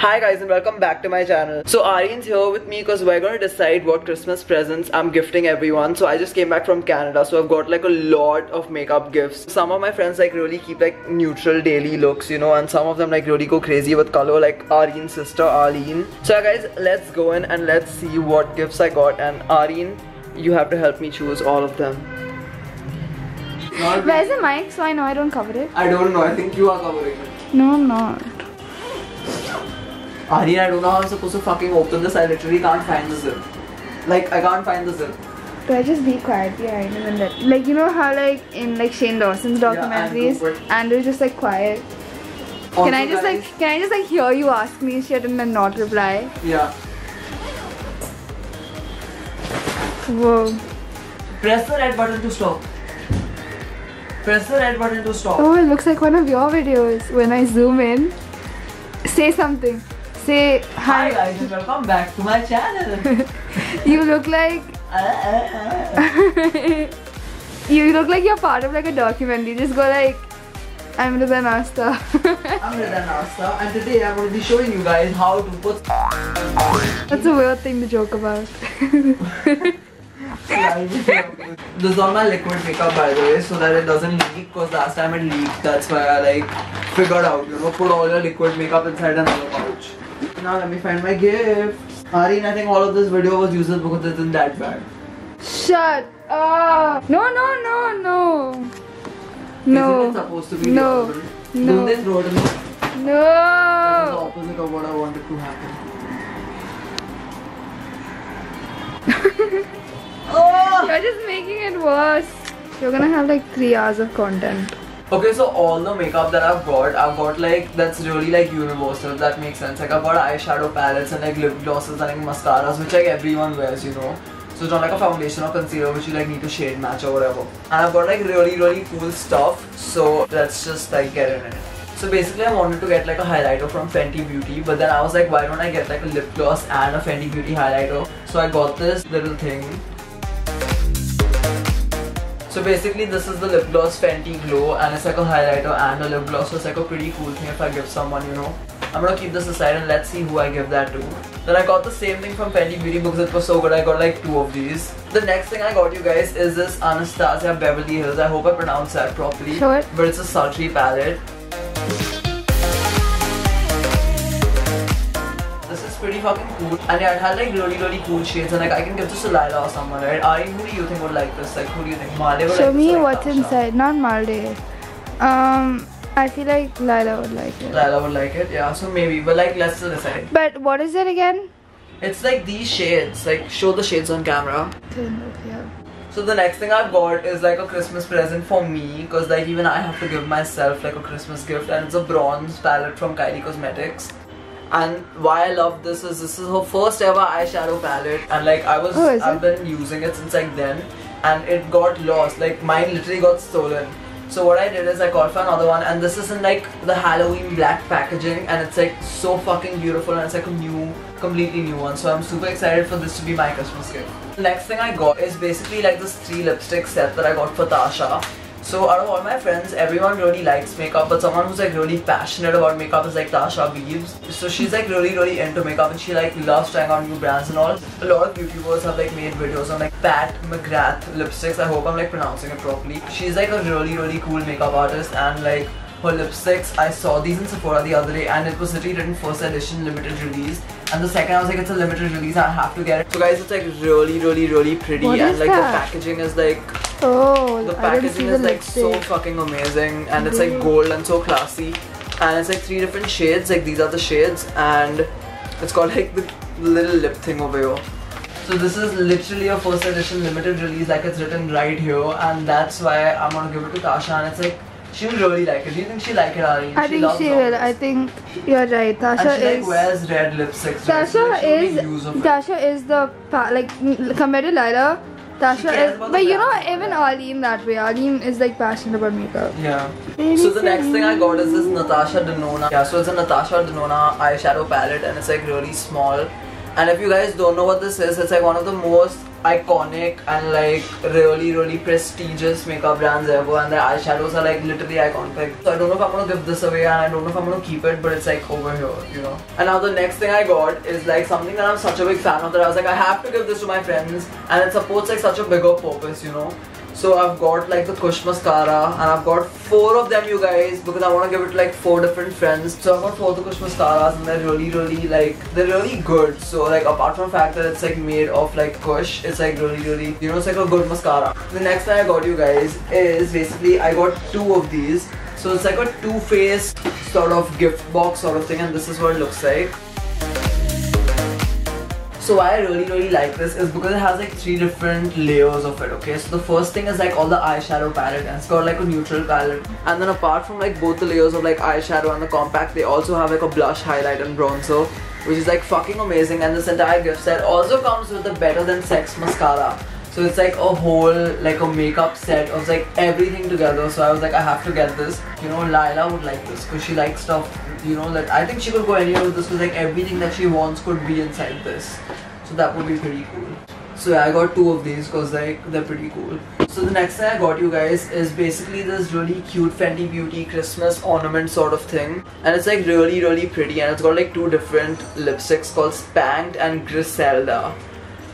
Hi guys and welcome back to my channel. So Aryan's here with me because we're going to decide what Christmas presents I'm gifting everyone. So I just came back from Canada, so I've got like a lot of makeup gifts. Some of my friends like really keep like neutral daily looks, you know, and some of them like really go crazy with color, like Aryan's sister Arlene. So guys, let's go in and let's see what gifts I got. And Aryan, you have to help me choose all of them. Where's the mic so I know I don't cover it? I don't know, I think you are covering it. No, I'm not. Aryan, I don't know how I'm supposed to fucking open this. I literally can't find the zip. Like, I can't find the zip. Do I just be quiet behind him and let, like, you know how like in like Shane Dawson's documentaries, Andrew's just like quiet. Also, can I just like hear you ask me shit and then not reply? Yeah. Whoa. Press the red button to stop. Press the red button to stop. Oh, it looks like one of your videos. When I zoom in, say something. Say hi. Hi guys and welcome back to my channel. You look like you look like you're part of like a documentary. Just go like, I'm Rida Nasta. I'm Rida Nasta and today I'm going to be showing you guys how to put. That's a weird thing to joke about. This is all my liquid makeup by the way, so that it doesn't leak, because last time it leaked. That's why I like figured out, you know, put all your liquid makeup inside another pouch. Now let me find my gift. Aryan, I think all of this video was useless because it's in that bag. Shut up! No. Isn't it supposed to be no. the No. Don't they throw it in? No. That is the opposite of what I wanted to happen. Oh! You're just making it worse. You're gonna have like 3 hours of content. Okay, so all the makeup that I've got like, that's really like universal, if that makes sense. Like I've got eyeshadow palettes and like lip glosses and like mascaras, which like everyone wears, you know. So it's not like a foundation or concealer which you like need to shade match or whatever. And I've got like really cool stuff, so let's just like get in it. So basically I wanted to get like a highlighter from Fenty Beauty, but then I was like, why don't I get like a lip gloss and a Fenty Beauty highlighter? So I got this little thing. So basically this is the lip gloss Fenty Glow, and it's like a highlighter and a lip gloss, so it's like a pretty cool thing if I give someone, you know. I'm gonna keep this aside and let's see who I give that to. Then I got the same thing from Fenty Beauty because it was so good. I got like 2 of these. The next thing I got you guys is this Anastasia Beverly Hills. I hope I pronounced that properly. Show it. But it's a sultry palette. This is pretty fucking cool, and yeah, it had like really cool shades, and like I can give this to Lila or someone, right? Aryan, who do you think would like this? Like, who do you think? Malde would Show like me this, what's Tasha? inside. Not Malde. I feel like Lila would like it. Lila would like it, yeah. So maybe, but like let's still decide. But what is it again? It's like these shades. Like show the shades on camera. Yeah. So the next thing I've got is like a Christmas present for me, because like even I have to give myself like a Christmas gift, and it's a bronze palette from Kylie Cosmetics. And why I love this is her first ever eyeshadow palette, and like I've been using it since like then, and it got lost. Like mine literally got stolen. So what I did is I called for another one, and this is in like the Halloween black packaging, and it's like so fucking beautiful, and it's like a completely new one. So I'm super excited for this to be my Christmas gift. The next thing I got is basically like this 3 lipstick set that I got for Tasha. So out of all my friends, everyone really likes makeup, but someone who's like really passionate about makeup is like Tasha Beebs. So she's like really into makeup, and she like loves trying out new brands and all. A lot of YouTubers have like made videos on like Pat McGrath lipsticks. I hope I'm like pronouncing it properly. She's like a really cool makeup artist, and like her lipsticks, I saw these in Sephora the other day, and it was literally written first edition limited release. And the second I was like, it's a limited release, I have to get it. So guys, it's like really pretty, and like the packaging is like, oh, the packaging is like so fucking amazing, and it's like gold and so classy, and it's like 3 different shades. Like these are the shades, and it's got like the little lip thing over here. So this is literally a first edition limited release, like it's written right here, and that's why I'm gonna give it to Tasha, and it's like she'll really like it. Do you think she'll like it, Aryan? I think she will. I think you're right. Tasha and she is. Like wears red lipsticks. Tasha is the like compared to Lila. Tasha is, but you know, even Arlene that way. Arlene is like passionate about makeup. Yeah. So the next thing I got is this Natasha Denona. Yeah, so it's a Natasha Denona eyeshadow palette, and it's like really small. And if you guys don't know what this is, it's like one of the most iconic and like really prestigious makeup brands ever, and their eyeshadows are like literally iconic. So I don't know if I'm gonna give this away, and I don't know if I'm gonna keep it, but it's like over here, you know. And now the next thing I got is like something that I'm such a big fan of, that I was like, I have to give this to my friends, and it supports like such a bigger purpose, you know. So I've got like the Kush mascara, and I've got 4 of them, you guys, because I want to give it to like 4 different friends. So I've got 4 of the Kush mascaras, and they're really like, they're really good. So like apart from the fact that it's like made of like Kush, it's like really, you know, it's like a good mascara. The next thing I got, you guys, is basically I got 2 of these. So it's like a two-faced sort of gift box sort of thing, and this is what it looks like. So why I really like this is because it has like 3 different layers of it, okay? So the first thing is like all the eyeshadow palette, and it's got like a neutral palette. And then apart from like both the layers of like eyeshadow and the compact, they also have like a blush, highlight and bronzer, which is like fucking amazing. And this entire gift set also comes with the Better Than Sex mascara. So it's like a whole like a makeup set of like everything together. So I was like, I have to get this. You know, Lila would like this because she likes stuff, you know, that I think she could go anywhere with this, because like everything that she wants could be inside this. So that would be pretty cool. So yeah, I got 2 of these because like they're pretty cool. So the next thing I got, you guys, is basically this really cute Fenty Beauty Christmas ornament sort of thing. And it's like really pretty, and it's got like 2 different lipsticks called Spanked and Griselda.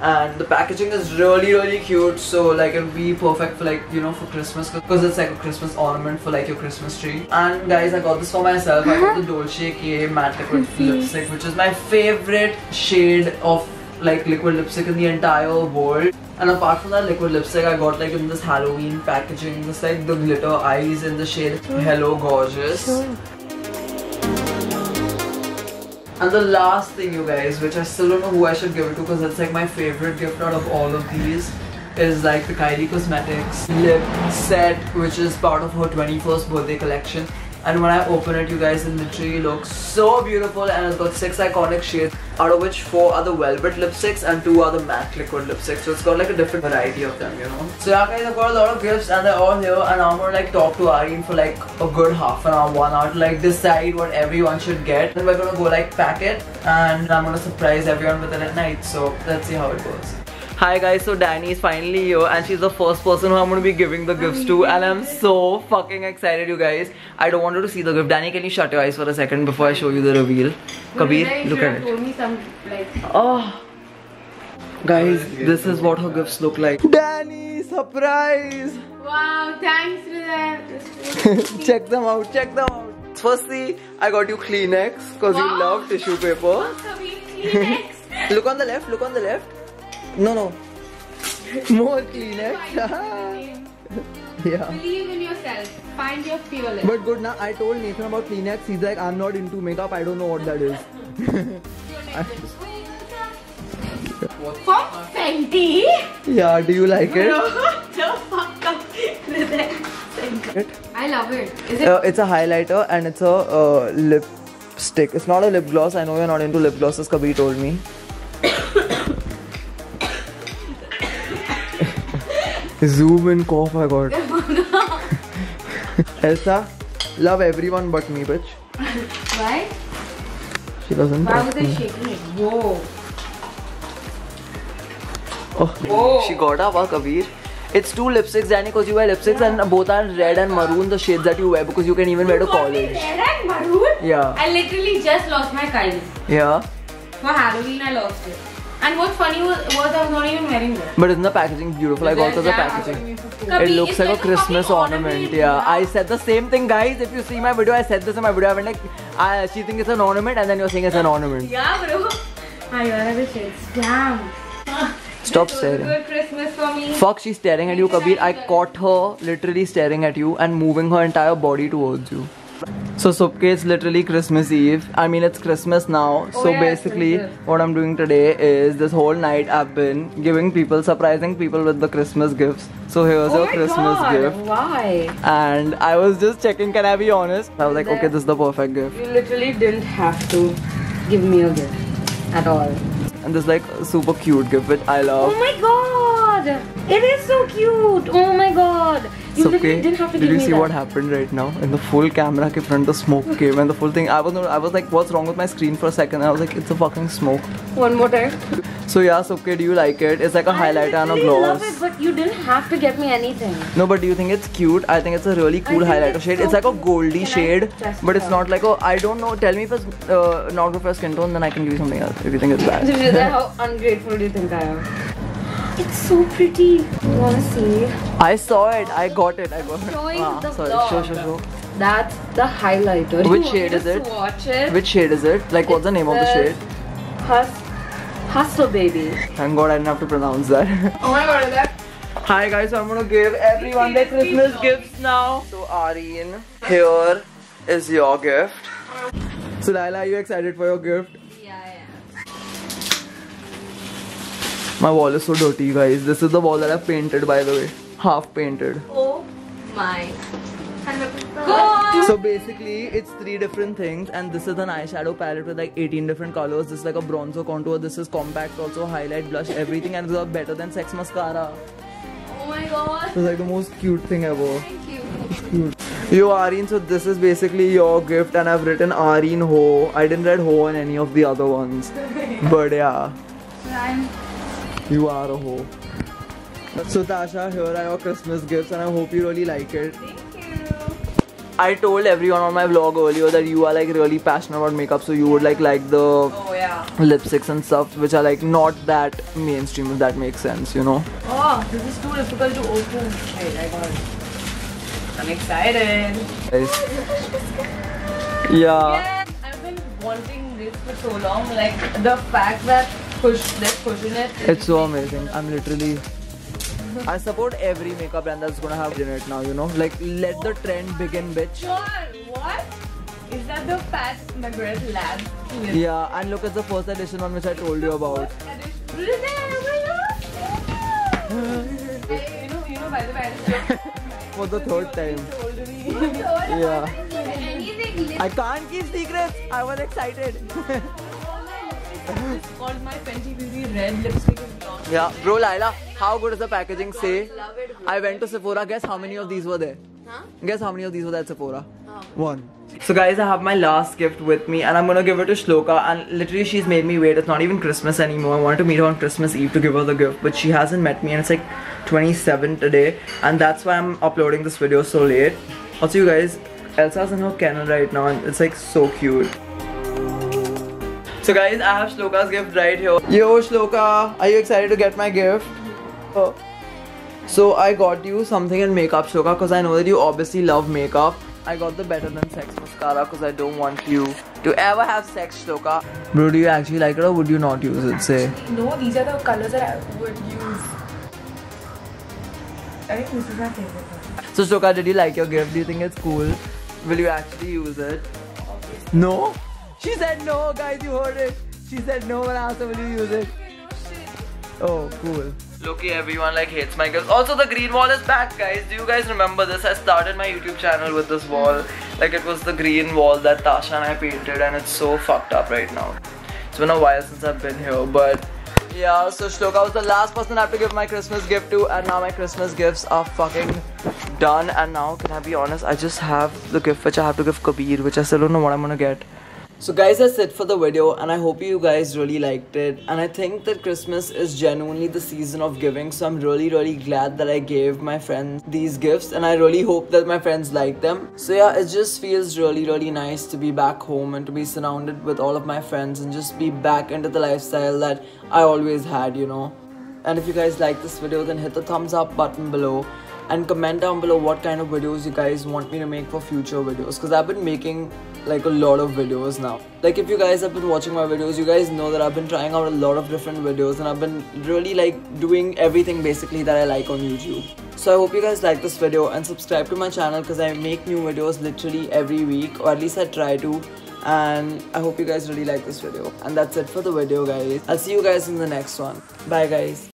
And the packaging is really cute, so like it'll be perfect for like, you know, for Christmas, because it's like a Christmas ornament for like your Christmas tree. And guys, I got this for myself. I got the Dolce K Matte Liquid Lipstick, which is my favorite shade of like liquid lipstick in the entire world. And apart from that liquid lipstick, I got like in this Halloween packaging, this like the glitter eyes in the shade Hello Gorgeous. And the last thing, you guys, which I still don't know who I should give it to, because it's like my favorite gift out of all of these, is like the Kylie Cosmetics lip set, which is part of her 21st birthday collection. And when I open it, you guys, it literally looks so beautiful, and it's got 6 iconic shades, out of which 4 are the velvet lipsticks and 2 are the matte liquid lipsticks. So it's got like a different variety of them, you know. So yeah guys, I've got a lot of gifts and they're all here, and I'm gonna like talk to Aryan for like a good half an hour, 1 hour to like decide what everyone should get. Then we're gonna go like pack it, and I'm gonna surprise everyone with it at night. So let's see how it goes. Hi guys, so Danny is finally here, and she's the first person who I'm going to be giving the gifts to, and I'm so fucking excited, you guys. I don't want you to see the gift. Danny, can you shut your eyes for a second before I show you the reveal? Kabir, look at it. Oh, guys, this is what her gifts look like. Danny, surprise! Wow, thanks for that. Check them out, check them out. Firstly, I got you Kleenex because you love tissue paper. Kleenex. Look on the left, look on the left. No. More Kleenex. Yeah. Believe in yourself. Find your fearless. But good, now I told Nathan about Kleenex. He's like, I'm not into makeup. I don't know what that is. From Fenty? Yeah, do you like it? The fuck up. I love it. Is it? It's a highlighter and it's a lipstick. It's not a lip gloss. I know you're not into lip glosses, Kabir told me. Zoom in cough I got. Elsa, love everyone but me, bitch. Why? She doesn't. Why was I shaking it? Whoa. Oh, whoa. She got up, Kabir. It's 2 lipsticks, Danny, because you wear lipsticks, and both are red and maroon, the shades that you wear, because you can even wear to college. Red and maroon? Yeah. I literally just lost my Kylie. Yeah. For Halloween, I lost it. And what's funny was I was not even wearing it. But isn't the packaging beautiful? I got the packaging. It looks like a Christmas ornament. Yeah, I said the same thing, guys. If you see my video, I said this in my video. I went like, she thinks it's an ornament, and then you're saying it's an ornament. Yeah, bro. I got the shades. Damn. Stop staring. Good Christmas for me. Fuck, she's staring at you, Kabir. I caught her literally staring at you and moving her entire body towards you. So Supke, it's literally Christmas Eve. I mean, it's Christmas now. So yeah, basically what I'm doing today is this whole night I've been giving people, surprising people with the Christmas gifts. So here's your Christmas gift. Why? And I was just checking, can I be honest? I was like, okay, this is the perfect gift. You literally didn't have to give me a gift at all. And this like super cute gift which I love. Oh my god! It is so cute! Oh my god! You literally didn't have to give me that. Did you see what happened right now? In the full camera ke front, the smoke came and the full thing. I was like, what's wrong with my screen for a second? And I was like, it's a fucking smoke. One more time. So yeah, Supke, do you like it? It's like a highlighter and a gloss. I love it, but you didn't have to get me anything. No, but do you think it's cute? I think it's a really cool highlighter shade. It's like a goldy shade, but it's not like a. I don't know. Tell me if it's not good for your skin tone, then I can give you something else. If you think it's bad. How ungrateful do you think I am? It's so pretty. You wanna see? I saw it. I got it. Showing the sorry. vlog. Show. That's the highlighter. Which shade is it? Watch it. Which shade is it? Like, what's the name of the shade? Hustle Baby. Thank God I didn't have to pronounce that. Oh my god, is that? Hi guys, so I'm gonna give everyone their Christmas gifts now. So Areen, here is your gift. So Laila, are you excited for your gift? Yeah, I am. My wall is so dirty, guys. This is the wall that I've painted, by the way. Half painted. Oh my God. So basically, it's 3 different things, and this is an eyeshadow palette with like 18 different colors. This is like a bronzer contour. This is compact, also highlight, blush, everything, and these are better than Sex Mascara. Oh my God. It's like the most cute thing ever. Thank you. Cute. Yo Areen, so this is basically your gift, and I've written Areen Ho. I didn't write Ho on any of the other ones, but yeah, you are a Ho. So Tasha, here are your Christmas gifts, and I hope you really like it. Thank you. I told everyone on my vlog earlier that you are like really passionate about makeup, so you would like the lipsticks and stuff, which are like not that mainstream, if that makes sense, you know. Oh, this is too difficult to open. Wait, I got it. I'm excited. Guys. Yeah. I've been wanting this for so long. Like the fact that there's push in it. It's so amazing. I'm literally. I support every makeup brand that's gonna have in it now, you know. Like, let the trend begin, bitch. John, what? Is that the Pat McGrath lab? Yeah, and look at the first edition one which I told you about. You know, by the way, For the 3rd time. Yeah. I can't keep secrets. I was excited. It's called my Fenty Beauty Red Lipstick is Blonde. Yeah, bro, Laila, how good is the packaging? Say, I went to Sephora. Guess how many of these were there? Huh? Guess how many of these were there at Sephora? Oh. 1. So guys, I have my last gift with me, and I'm gonna give it to Shloka, and literally she's made me wait. It's not even Christmas anymore. I wanted to meet her on Christmas Eve to give her the gift, but she hasn't met me, and it's like 27 today, and that's why I'm uploading this video so late. Also, you guys, Elsa's in her kennel right now, and it's like so cute. So guys, I have Shloka's gift right here. Yo Shloka, are you excited to get my gift? Oh. So I got you something in makeup, Shloka, because I know that you obviously love makeup. I got the Better Than Sex mascara because I don't want you to ever have sex, Shloka. Bro, do you actually like it or would you not use it? Say. No, these are the colors that I would use. I think this is my favorite one. So Shloka, did you like your gift? Do you think it's cool? Will you actually use it? Obviously. No? She said no, guys, you heard it. She said no when I asked her, will you use it? Oh, cool. Loki, everyone like hates my gifts. Also, the green wall is back, guys. Do you guys remember this? I started my YouTube channel with this wall. Like, it was the green wall that Tasha and I painted, and it's so fucked up right now. It's been a while since I've been here, but yeah, so Shloka was the last person I have to give my Christmas gift to, and now my Christmas gifts are fucking done. And now, can I be honest, I just have the gift which I have to give Kabir, which I still don't know what I'm gonna get. So guys, that's it for the video, and I hope you guys really liked it. And I think that Christmas is genuinely the season of giving, so I'm really glad that I gave my friends these gifts, and I really hope that my friends like them. So yeah, it just feels really nice to be back home and to be surrounded with all of my friends and just be back into the lifestyle that I always had, you know. And if you guys like this video, then hit the thumbs up button below and comment down below what kind of videos you guys want me to make for future videos, because I've been making like a lot of videos now. Like, if you guys have been watching my videos, you guys know that I've been trying out a lot of different videos, and I've been really like doing everything basically that I like on YouTube. So I hope you guys like this video and subscribe to my channel, because I make new videos literally every week, or at least I try to. And I hope you guys really like this video. And that's it for the video, guys. I'll see you guys in the next one. Bye guys.